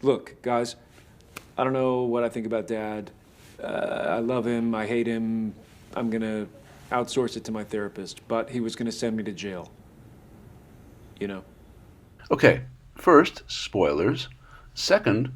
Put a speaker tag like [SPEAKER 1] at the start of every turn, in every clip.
[SPEAKER 1] Look, guys, I don't know what I think about Dad. I love him, I hate him. I'm gonna outsource it to my therapist, but he was gonna send me to jail. You know.
[SPEAKER 2] Okay, first, spoilers. Second,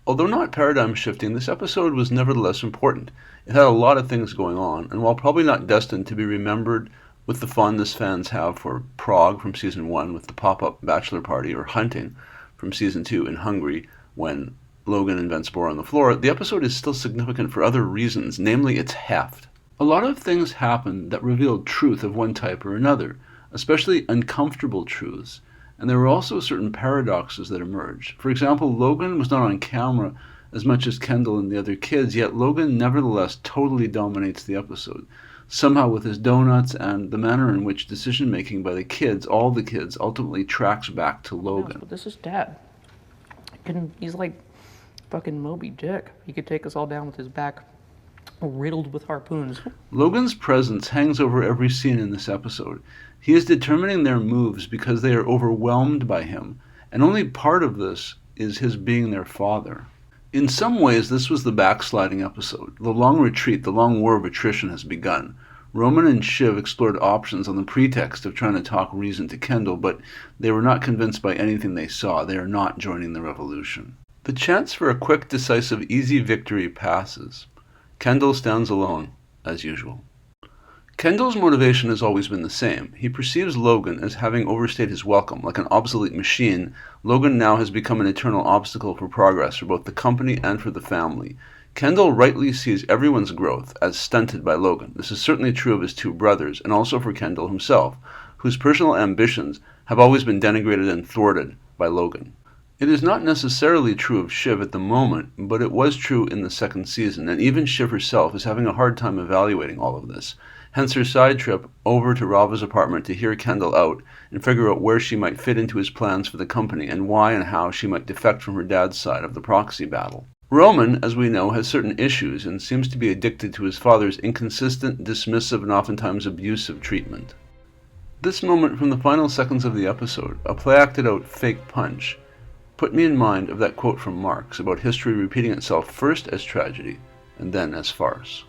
[SPEAKER 2] although not paradigm shifting, this episode was nevertheless important. It had a lot of things going on, and while probably not destined to be remembered with the fondness fans have for Prague from season 1 with the pop-up bachelor party, or Hunting from season 2 in Hungary when Logan invents Boar on the floor, the episode is still significant for other reasons, namely its heft. A lot of things happened that revealed truth of one type or another, especially uncomfortable truths, and there were also certain paradoxes that emerged. For example, Logan was not on camera as much as Kendall and the other kids, yet Logan nevertheless totally dominates the episode, somehow with his donuts and the manner in which decision-making by the kids, all the kids, ultimately tracks back to Logan.
[SPEAKER 3] But this is Dad. He's like fucking Moby Dick. He could take us all down with his back riddled with harpoons.
[SPEAKER 2] Logan's presence hangs over every scene in this episode. He is determining their moves because they are overwhelmed by him, and only part of this is his being their father. In some ways, this was the backsliding episode. The long retreat, the long war of attrition has begun. Roman and Shiv explored options on the pretext of trying to talk reason to Kendall, but they were not convinced by anything they saw. They are not joining the revolution. The chance for a quick, decisive, easy victory passes. Kendall stands alone, as usual. Kendall's motivation has always been the same. He perceives Logan as having overstayed his welcome. Like an obsolete machine, Logan now has become an eternal obstacle for progress for both the company and for the family. Kendall rightly sees everyone's growth as stunted by Logan. This is certainly true of his two brothers, and also for Kendall himself, whose personal ambitions have always been denigrated and thwarted by Logan. It is not necessarily true of Shiv at the moment, but it was true in the second season, and even Shiv herself is having a hard time evaluating all of this. Hence her side trip over to Rava's apartment to hear Kendall out and figure out where she might fit into his plans for the company and why and how she might defect from her dad's side of the proxy battle. Roman, as we know, has certain issues and seems to be addicted to his father's inconsistent, dismissive, and oftentimes abusive treatment. This moment from the final seconds of the episode, a play-acted-out fake punch, put me in mind of that quote from Marx about history repeating itself first as tragedy and then as farce.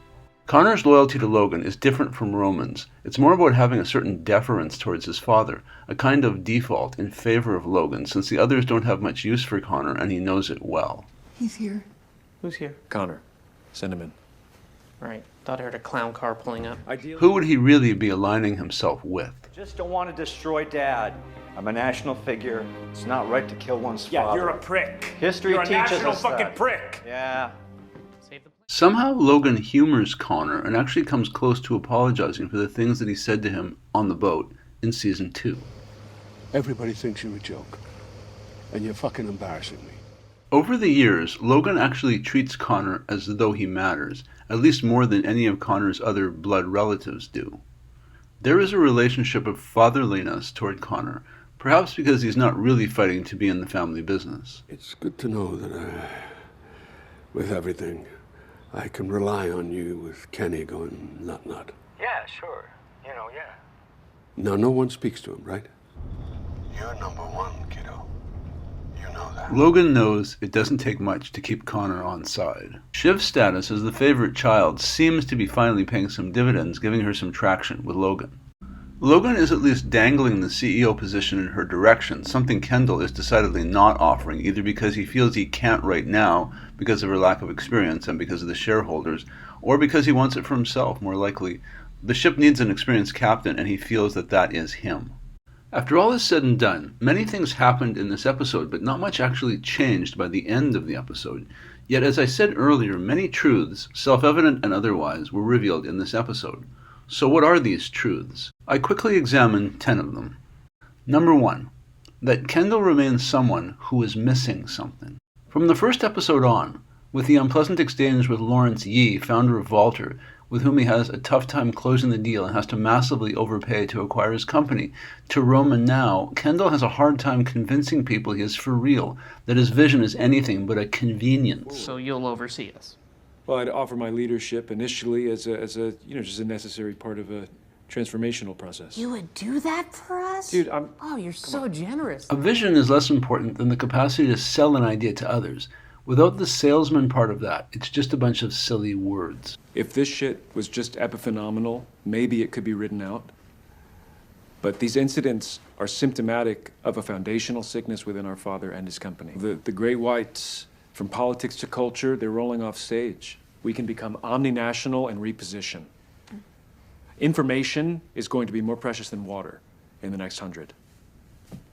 [SPEAKER 2] Connor's loyalty to Logan is different from Roman's. It's more about having a certain deference towards his father, a kind of default in favor of Logan, since the others don't have much use for Connor and he knows it well.
[SPEAKER 4] He's here.
[SPEAKER 3] Who's here?
[SPEAKER 1] Connor. Send him in.
[SPEAKER 3] Right. Thought I heard a clown car pulling up.
[SPEAKER 2] Who would he really be aligning himself with?
[SPEAKER 5] Just don't want to destroy Dad. I'm a national figure. It's not right to kill one's father.
[SPEAKER 6] Yeah, you're a prick.
[SPEAKER 5] History
[SPEAKER 6] you're a
[SPEAKER 5] teaches
[SPEAKER 6] national
[SPEAKER 5] us
[SPEAKER 6] fucking
[SPEAKER 5] that.
[SPEAKER 6] prick.
[SPEAKER 5] Yeah.
[SPEAKER 3] Save the planet.
[SPEAKER 2] Somehow Logan humors Connor and actually comes close to apologizing for the things that he said to him on the boat in season 2.
[SPEAKER 4] Everybody thinks you're a joke. And you're fucking embarrassing me.
[SPEAKER 2] Over the years, Logan actually treats Connor as though he matters, at least more than any of Connor's other blood relatives do. There is a relationship of fatherliness toward Connor, perhaps because he's not really fighting to be in the family business.
[SPEAKER 4] It's good to know that with everything, I can rely on you with Kenny going nut-nut.
[SPEAKER 5] Yeah, sure. Yeah.
[SPEAKER 4] Now, no one speaks to him, right? You're number one, kiddo. You know that.
[SPEAKER 2] Logan knows it doesn't take much to keep Connor on side. Shiv's status as the favorite child seems to be finally paying some dividends, giving her some traction with Logan. Logan is at least dangling the CEO position in her direction, something Kendall is decidedly not offering, either because he feels he can't right now because of her lack of experience and because of the shareholders, or because he wants it for himself, more likely. The ship needs an experienced captain, and he feels that that is him. After all is said and done, many things happened in this episode, but not much actually changed by the end of the episode. Yet, as I said earlier, many truths, self-evident and otherwise, were revealed in this episode. So what are these truths? I quickly examined 10 of them. Number 1, that Kendall remains someone who is missing something. From the first episode on, with the unpleasant exchange with Lawrence Yee, founder of Vaulter, with whom he has a tough time closing the deal and has to massively overpay to acquire his company, to Roman now, Kendall has a hard time convincing people he is for real, that his vision is anything but a convenience.
[SPEAKER 3] So you'll oversee us.
[SPEAKER 1] Well, I'd offer my leadership initially as a just a necessary part of a transformational process.
[SPEAKER 6] You would do that for us?
[SPEAKER 1] Dude,
[SPEAKER 3] Oh, you're so generous.
[SPEAKER 2] A vision is less important than the capacity to sell an idea to others. Without the salesman part of that, it's just a bunch of silly words.
[SPEAKER 1] if this shit was just epiphenomenal, maybe it could be written out. But these incidents are symptomatic of a foundational sickness within our father and his company. The great whites, from politics to culture, they're rolling off stage. We can become omninational and reposition. Information is going to be more precious than water in the next 100.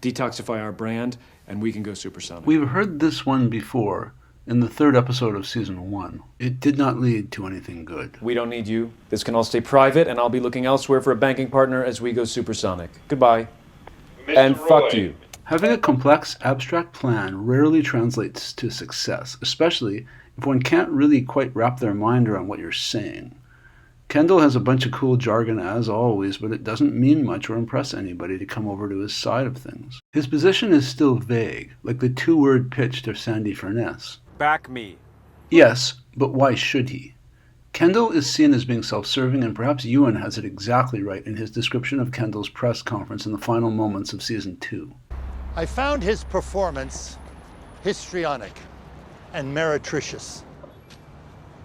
[SPEAKER 1] Detoxify our brand, and we can go supersonic.
[SPEAKER 2] We've heard this one before in the 3rd episode of season 1. It did not lead to anything good.
[SPEAKER 1] We don't need you. This can all stay private, and I'll be looking elsewhere for a banking partner as we go supersonic. Goodbye. And fuck you.
[SPEAKER 2] Having a complex, abstract plan rarely translates to success, especially if one can't really quite wrap their mind around what you're saying. Kendall has a bunch of cool jargon as always, but it doesn't mean much or impress anybody to come over to his side of things. His position is still vague, like the 2-word pitch to Sandy Furness.
[SPEAKER 7] Back me.
[SPEAKER 2] Yes, but why should he? Kendall is seen as being self-serving, and perhaps Ewan has it exactly right in his description of Kendall's press conference in the final moments of season 2.
[SPEAKER 8] I found his performance histrionic and meretricious.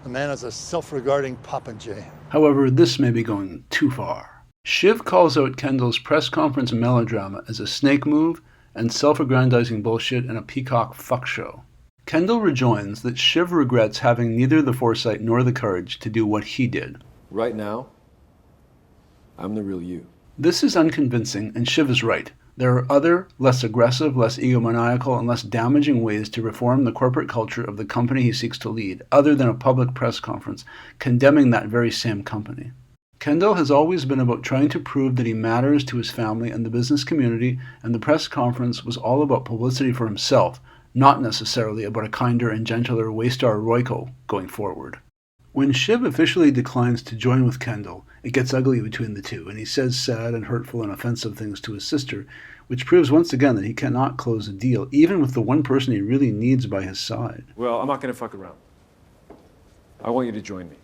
[SPEAKER 8] The man is a self-regarding popinjay.
[SPEAKER 2] However, this may be going too far. Shiv calls out Kendall's press conference melodrama as a snake move and self-aggrandizing bullshit and a peacock fuck show. Kendall rejoins that Shiv regrets having neither the foresight nor the courage to do what he did.
[SPEAKER 1] Right now, I'm the real you.
[SPEAKER 2] This is unconvincing, and Shiv is right. There are other, less aggressive, less egomaniacal, and less damaging ways to reform the corporate culture of the company he seeks to lead, other than a public press conference condemning that very same company. Kendall has always been about trying to prove that he matters to his family and the business community, and the press conference was all about publicity for himself, not necessarily about a kinder and gentler Waystar Royco going forward. When Shiv officially declines to join with Kendall, it gets ugly between the two, and he says sad and hurtful and offensive things to his sister, which proves once again that he cannot close a deal, even with the one person he really needs by his side.
[SPEAKER 1] Well, I'm not gonna fuck around. I want you to join me.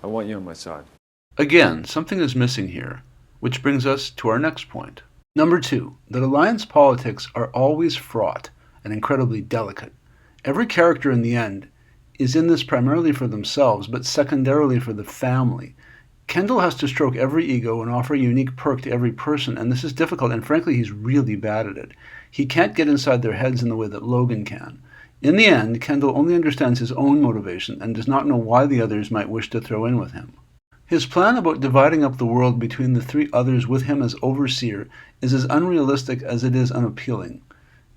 [SPEAKER 1] I want you on my side.
[SPEAKER 2] Again, something is missing here, which brings us to our next point. Number 2, that alliance politics are always fraught and incredibly delicate. Every character in the end is in this primarily for themselves, but secondarily for the family. Kendall has to stroke every ego and offer a unique perk to every person, and this is difficult, and frankly, he's really bad at it. He can't get inside their heads in the way that Logan can. In the end, Kendall only understands his own motivation and does not know why the others might wish to throw in with him. His plan about dividing up the world between the 3 others with him as overseer is as unrealistic as it is unappealing.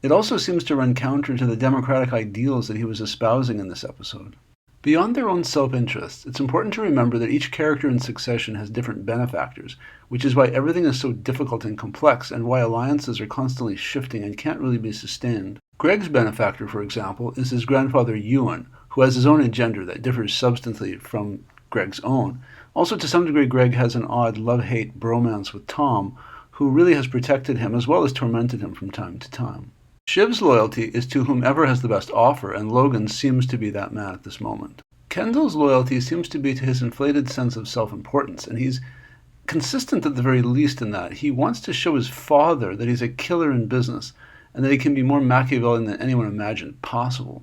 [SPEAKER 2] It also seems to run counter to the democratic ideals that he was espousing in this episode. Beyond their own self-interests, it's important to remember that each character in succession has different benefactors, which is why everything is so difficult and complex, and why alliances are constantly shifting and can't really be sustained. Greg's benefactor, for example, is his grandfather Ewan, who has his own agenda that differs substantially from Greg's own. Also, to some degree, Greg has an odd love-hate bromance with Tom, who really has protected him as well as tormented him from time to time. Shiv's loyalty is to whomever has the best offer, and Logan seems to be that man at this moment. Kendall's loyalty seems to be to his inflated sense of self-importance, and he's consistent at the very least in that. He wants to show his father that he's a killer in business, and that he can be more Machiavellian than anyone imagined possible.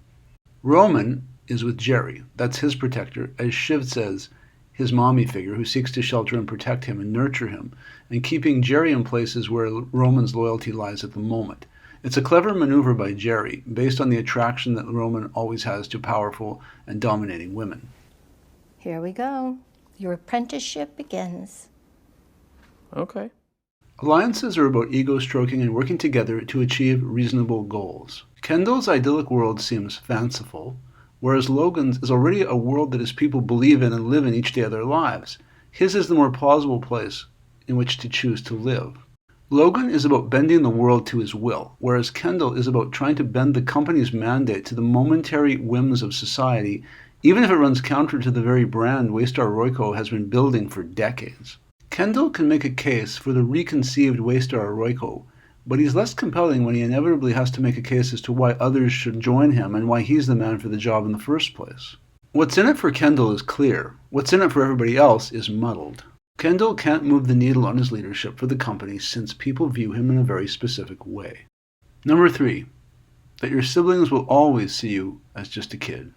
[SPEAKER 2] Roman is with Jerry. That's his protector, as Shiv says, his mommy figure who seeks to shelter and protect him and nurture him, and keeping Jerry in places where Roman's loyalty lies at the moment. It's a clever maneuver by Jerry, based on the attraction that Roman always has to powerful and dominating women.
[SPEAKER 6] Here we go. Your apprenticeship begins.
[SPEAKER 3] Okay.
[SPEAKER 2] Alliances are about ego stroking and working together to achieve reasonable goals. Kendall's idyllic world seems fanciful, whereas Logan's is already a world that his people believe in and live in each day of their lives. His is the more plausible place in which to choose to live. Logan is about bending the world to his will, whereas Kendall is about trying to bend the company's mandate to the momentary whims of society, even if it runs counter to the very brand Waystar Royco has been building for decades. Kendall can make a case for the reconceived Waystar Royco, but he's less compelling when he inevitably has to make a case as to why others should join him and why he's the man for the job in the first place. What's in it for Kendall is clear. What's in it for everybody else is muddled. Kendall can't move the needle on his leadership for the company since people view him in a very specific way. Number 3, that your siblings will always see you as just a kid.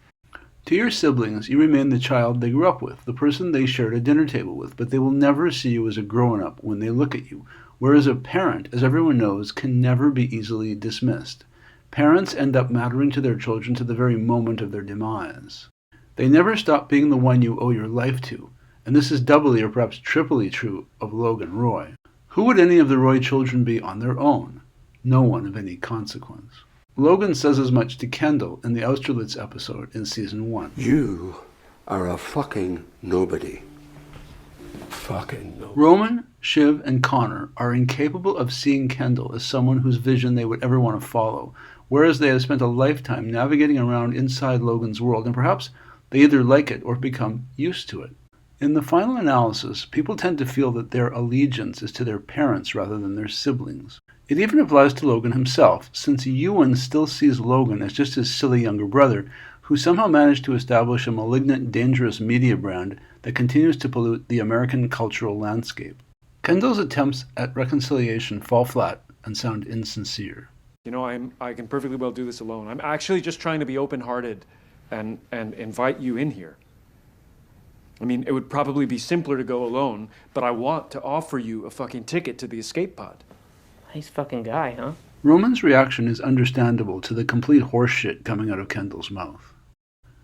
[SPEAKER 2] To your siblings, you remain the child they grew up with, the person they shared a dinner table with, but they will never see you as a grown-up when they look at you, whereas a parent, as everyone knows, can never be easily dismissed. Parents end up mattering to their children to the very moment of their demise. They never stop being the one you owe your life to, and this is doubly or perhaps triply true of Logan Roy. Who would any of the Roy children be on their own? No one of any consequence. Logan says as much to Kendall in the Austerlitz episode in season 1.
[SPEAKER 4] You are a fucking nobody. Fucking nobody.
[SPEAKER 2] Roman, Shiv, and Connor are incapable of seeing Kendall as someone whose vision they would ever want to follow, whereas they have spent a lifetime navigating around inside Logan's world, and perhaps they either like it or become used to it. In the final analysis, people tend to feel that their allegiance is to their parents rather than their siblings. It even applies to Logan himself, since Ewan still sees Logan as just his silly younger brother, who somehow managed to establish a malignant, dangerous media brand that continues to pollute the American cultural landscape. Kendall's attempts at reconciliation fall flat and sound insincere.
[SPEAKER 1] You know, I can perfectly well do this alone. I'm actually just trying to be open-hearted and invite you in here. I mean, it would probably be simpler to go alone, but I want to offer you a fucking ticket to the escape pod.
[SPEAKER 3] Nice fucking guy, huh?
[SPEAKER 2] Roman's reaction is understandable to the complete horseshit coming out of Kendall's mouth.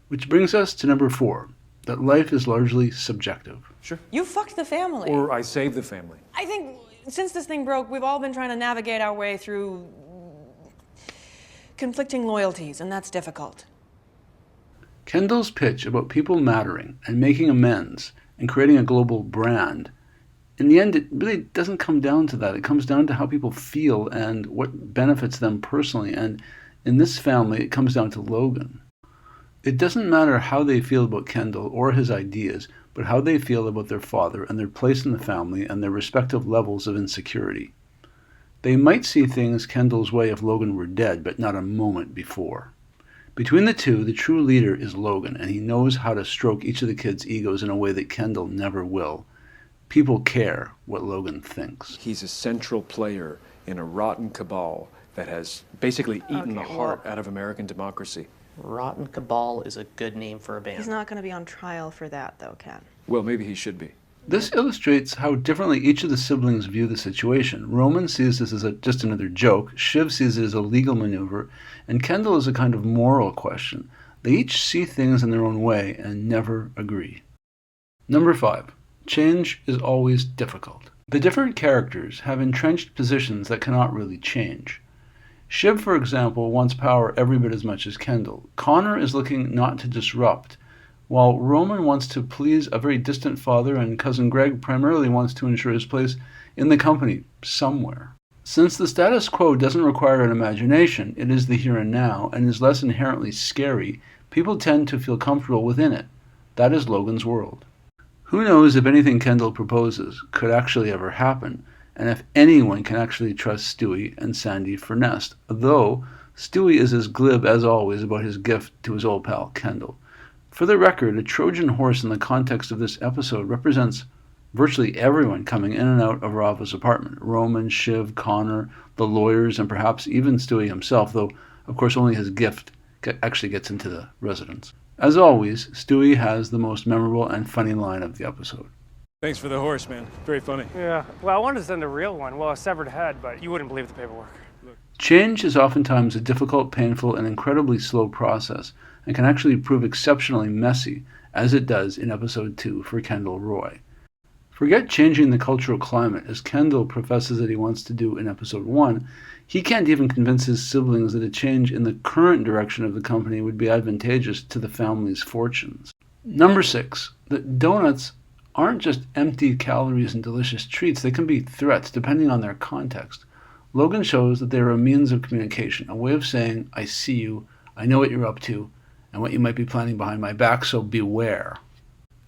[SPEAKER 2] Which brings us to number 4, that life is largely subjective.
[SPEAKER 1] Sure.
[SPEAKER 7] You fucked the family.
[SPEAKER 1] Or I saved the family.
[SPEAKER 7] I think since this thing broke, we've all been trying to navigate our way through conflicting loyalties, and that's difficult.
[SPEAKER 2] Kendall's pitch about people mattering and making amends and creating a global brand, in the end, it really doesn't come down to that. It comes down to how people feel and what benefits them personally. And in this family, it comes down to Logan. It doesn't matter how they feel about Kendall or his ideas, but how they feel about their father and their place in the family and their respective levels of insecurity. They might see things Kendall's way if Logan were dead, but not a moment before. Between the two, the true leader is Logan, and he knows how to stroke each of the kids' egos in a way that Kendall never will. People care what Logan thinks.
[SPEAKER 1] He's a central player in a rotten cabal that has basically eaten the heart out of American democracy.
[SPEAKER 3] Rotten Cabal is a good name for a band.
[SPEAKER 7] He's not going to be on trial for that, though, Ken.
[SPEAKER 1] Well, maybe he should be.
[SPEAKER 2] This illustrates how differently each of the siblings view the situation. Roman sees this as just another joke, Shiv sees it as a legal maneuver, and Kendall is a kind of moral question. They each see things in their own way and never agree. Number 5. Change is always difficult. The different characters have entrenched positions that cannot really change. Shiv, for example, wants power every bit as much as Kendall. Connor is looking not to disrupt, while Roman wants to please a very distant father and cousin Greg primarily wants to ensure his place in the company somewhere. Since the status quo doesn't require an imagination, it is the here and now, and is less inherently scary, people tend to feel comfortable within it. That is Logan's world. Who knows if anything Kendall proposes could actually ever happen, and if anyone can actually trust Stewie and Sandy for Nest, though Stewie is as glib as always about his gift to his old pal Kendall. For the record, a Trojan horse in the context of this episode represents virtually everyone coming in and out of Rava's apartment. Roman, Shiv, Connor, the lawyers, and perhaps even Stewie himself, though of course only his gift actually gets into the residence. As always, Stewie has the most memorable and funny line of the episode.
[SPEAKER 1] Thanks for the horse, man. Very funny.
[SPEAKER 9] Yeah, well, I wanted to send a real one. Well, a severed head, but you wouldn't believe the paperwork.
[SPEAKER 2] Change is oftentimes a difficult, painful, and incredibly slow process, and can actually prove exceptionally messy, as it does in episode 2 for Kendall Roy. Forget changing the cultural climate, as Kendall professes that he wants to do in episode 1. He can't even convince his siblings that a change in the current direction of the company would be advantageous to the family's fortunes. Number 6, that donuts aren't just empty calories and delicious treats. They can be threats, depending on their context. Logan shows that they are a means of communication, a way of saying, I see you, I know what you're up to, and what you might be planning behind my back, so beware.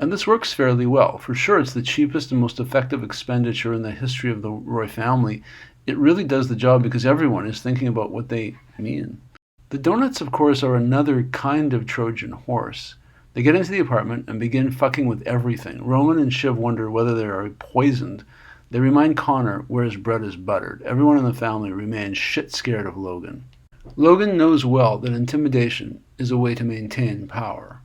[SPEAKER 2] And this works fairly well. For sure, it's the cheapest and most effective expenditure in the history of the Roy family. It really does the job because everyone is thinking about what they mean. The donuts, of course, are another kind of Trojan horse. They get into the apartment and begin fucking with everything. Roman and Shiv wonder whether they are poisoned. They remind Connor where his bread is buttered. Everyone in the family remains shit scared of Logan. Logan knows well that intimidation is a way to maintain power.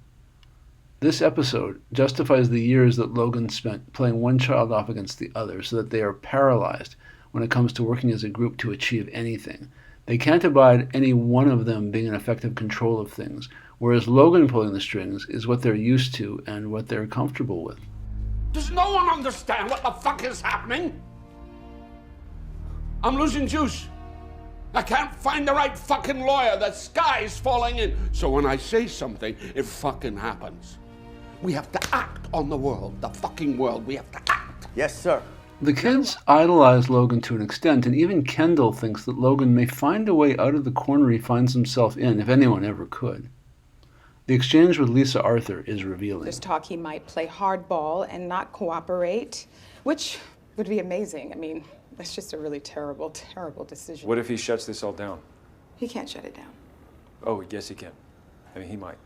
[SPEAKER 2] This episode justifies the years that Logan spent playing one child off against the other so that they are paralyzed when it comes to working as a group to achieve anything. They can't abide any one of them being in effective control of things, whereas Logan pulling the strings is what they're used to and what they're comfortable with.
[SPEAKER 4] Does no one understand what the fuck is happening? I'm losing juice. I can't find the right fucking lawyer. The sky's falling in. So when I say something, it fucking happens. We have to act on the world, the fucking world. We have to act.
[SPEAKER 5] Yes, sir.
[SPEAKER 2] The kids idolize Logan to an extent, and even Kendall thinks that Logan may find a way out of the corner he finds himself in, if anyone ever could. The exchange with Lisa Arthur is revealing.
[SPEAKER 10] There's talk he might play hardball and not cooperate, which would be amazing. I mean, that's just a really terrible, terrible decision.
[SPEAKER 1] What if he shuts this all down?
[SPEAKER 10] He can't shut it down.
[SPEAKER 1] Oh, yes, he can. I mean, he might.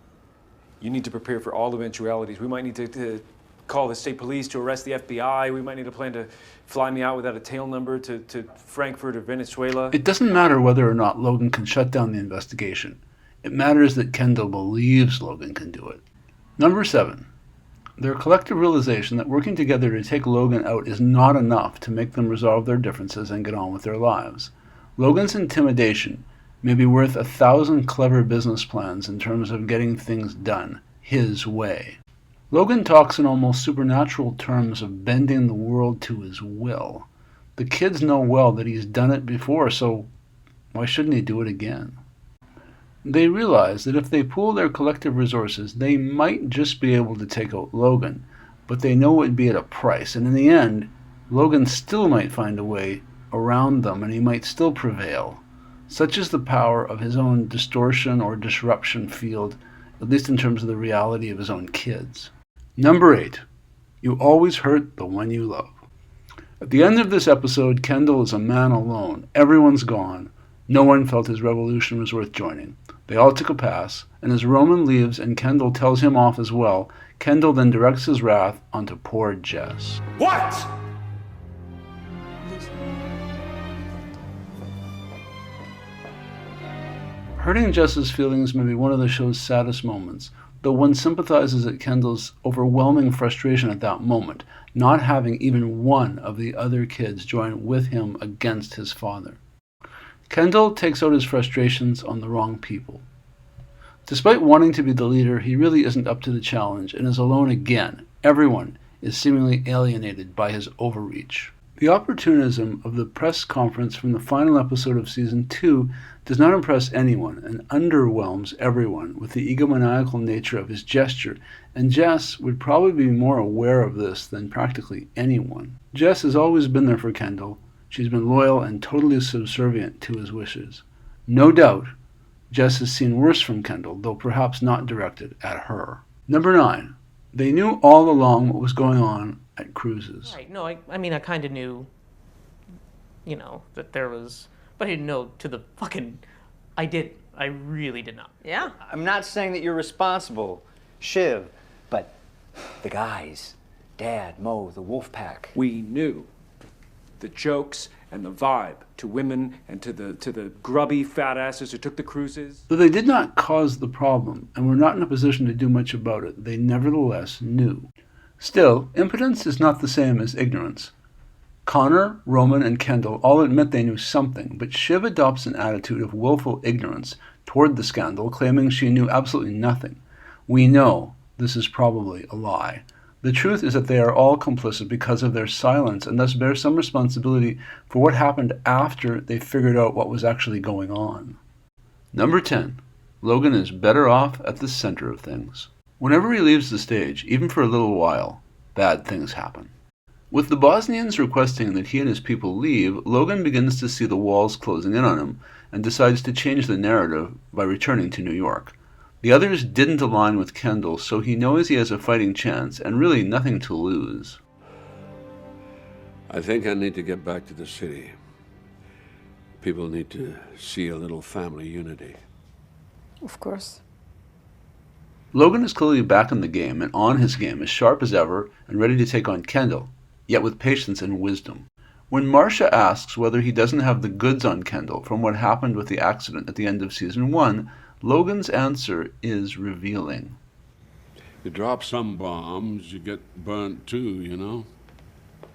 [SPEAKER 1] You need to prepare for all eventualities. We might need to call the state police to arrest the FBI. We might need to plan to fly me out without a tail number to Frankfurt or Venezuela.
[SPEAKER 2] It doesn't matter whether or not Logan can shut down the investigation. It matters that Kendall believes Logan can do it. Number 7. Their collective realization that working together to take Logan out is not enough to make them resolve their differences and get on with their lives. Logan's intimidation may be worth 1,000 clever business plans in terms of getting things done his way. Logan talks in almost supernatural terms of bending the world to his will. The kids know well that he's done it before, so why shouldn't he do it again? They realize that if they pool their collective resources, they might just be able to take out Logan, but they know it would be at a price, and in the end, Logan still might find a way around them and he might still prevail. Such is the power of his own distortion or disruption field, at least in terms of the reality of his own kids. Number 8. You always hurt the one you love. At the end of this episode, Kendall is a man alone. Everyone's gone. No one felt his revolution was worth joining. They all took a pass, and as Roman leaves and Kendall tells him off as well, Kendall then directs his wrath onto poor Jess.
[SPEAKER 4] What?
[SPEAKER 2] Hurting Jess's feelings may be one of the show's saddest moments, though one sympathizes at Kendall's overwhelming frustration at that moment, not having even one of the other kids join with him against his father. Kendall takes out his frustrations on the wrong people. Despite wanting to be the leader, he really isn't up to the challenge and is alone again. Everyone is seemingly alienated by his overreach. The opportunism of the press conference from the final episode of Season 2 does not impress anyone and underwhelms everyone with the egomaniacal nature of his gesture, and Jess would probably be more aware of this than practically anyone. Jess has always been there for Kendall. She's been loyal and totally subservient to his wishes. No doubt, Jess has seen worse from Kendall, though perhaps not directed at her. Number 9. They knew all along what was going on at Cruises.
[SPEAKER 3] Right, no, I mean, I kind of knew, that there was, but I didn't know to the fucking, I really did not.
[SPEAKER 7] Yeah.
[SPEAKER 5] I'm not saying that you're responsible, Shiv, but the guys, Dad, Mo, the wolf pack.
[SPEAKER 1] We knew the jokes and the vibe to women and to the grubby fat asses who took the cruises.
[SPEAKER 2] Though they did not cause the problem and were not in a position to do much about it, they nevertheless knew. Still, impotence is not the same as ignorance. Connor, Roman, and Kendall all admit they knew something, but Shiv adopts an attitude of willful ignorance toward the scandal, claiming she knew absolutely nothing. We know this is probably a lie. The truth is that they are all complicit because of their silence and thus bear some responsibility for what happened after they figured out what was actually going on. Number 10. Logan is better off at the center of things. Whenever he leaves the stage, even for a little while, bad things happen. With the Bosnians requesting that he and his people leave, Logan begins to see the walls closing in on him and decides to change the narrative by returning to New York. The others didn't align with Kendall, so he knows he has a fighting chance and really nothing to lose.
[SPEAKER 4] I think I need to get back to the city. People need to see a little family unity.
[SPEAKER 10] Of course.
[SPEAKER 2] Logan is clearly back in the game and on his game, as sharp as ever and ready to take on Kendall, yet with patience and wisdom. When Marcia asks whether he doesn't have the goods on Kendall from what happened with the accident at the end of Season 1, Logan's answer is revealing.
[SPEAKER 4] You drop some bombs, you get burnt too, you know?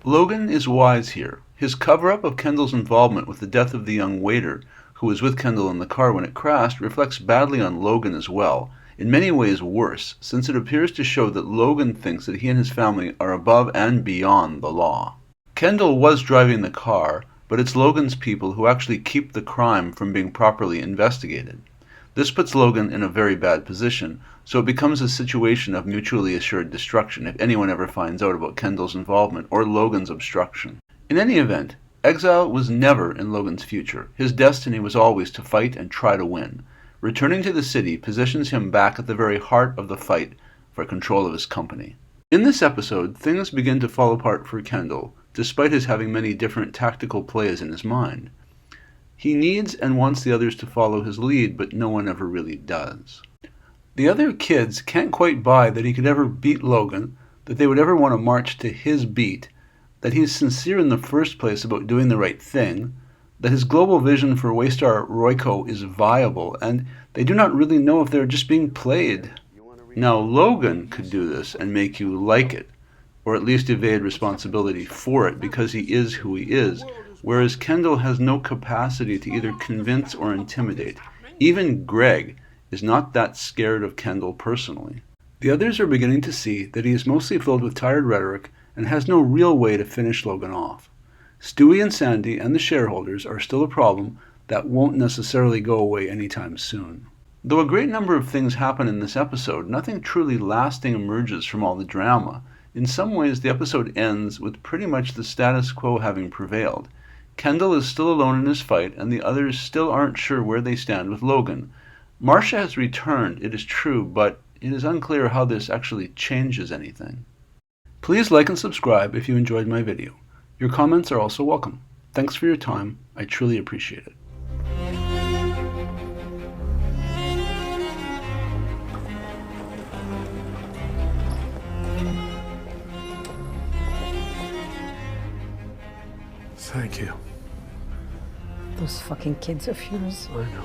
[SPEAKER 2] Logan is wise here. His cover-up of Kendall's involvement with the death of the young waiter, who was with Kendall in the car when it crashed, reflects badly on Logan as well. In many ways worse, since it appears to show that Logan thinks that he and his family are above and beyond the law. Kendall was driving the car, but it's Logan's people who actually keep the crime from being properly investigated. This puts Logan in a very bad position, so it becomes a situation of mutually assured destruction if anyone ever finds out about Kendall's involvement or Logan's obstruction. In any event, exile was never in Logan's future. His destiny was always to fight and try to win. Returning to the city positions him back at the very heart of the fight for control of his company. In this episode, things begin to fall apart for Kendall, despite his having many different tactical plays in his mind. He needs and wants the others to follow his lead, but no one ever really does. The other kids can't quite buy that he could ever beat Logan, that they would ever want to march to his beat, that he's sincere in the first place about doing the right thing, that his global vision for Waystar Royco is viable, and they do not really know if they're just being played. Now Logan could do this and make you like it, or at least evade responsibility for it because he is who he is, whereas Kendall has no capacity to either convince or intimidate. Even Greg is not that scared of Kendall personally. The others are beginning to see that he is mostly filled with tired rhetoric and has no real way to finish Logan off. Stewie and Sandy and the shareholders are still a problem that won't necessarily go away anytime soon. Though a great number of things happen in this episode, nothing truly lasting emerges from all the drama. In some ways, the episode ends with pretty much the status quo having prevailed. Kendall is still alone in his fight, and the others still aren't sure where they stand with Logan. Marcia has returned, it is true, but it is unclear how this actually changes anything. Please like and subscribe if you enjoyed my video. Your comments are also welcome. Thanks for your time. I truly appreciate it.
[SPEAKER 1] Thank you.
[SPEAKER 6] Those fucking kids of yours.
[SPEAKER 1] I know.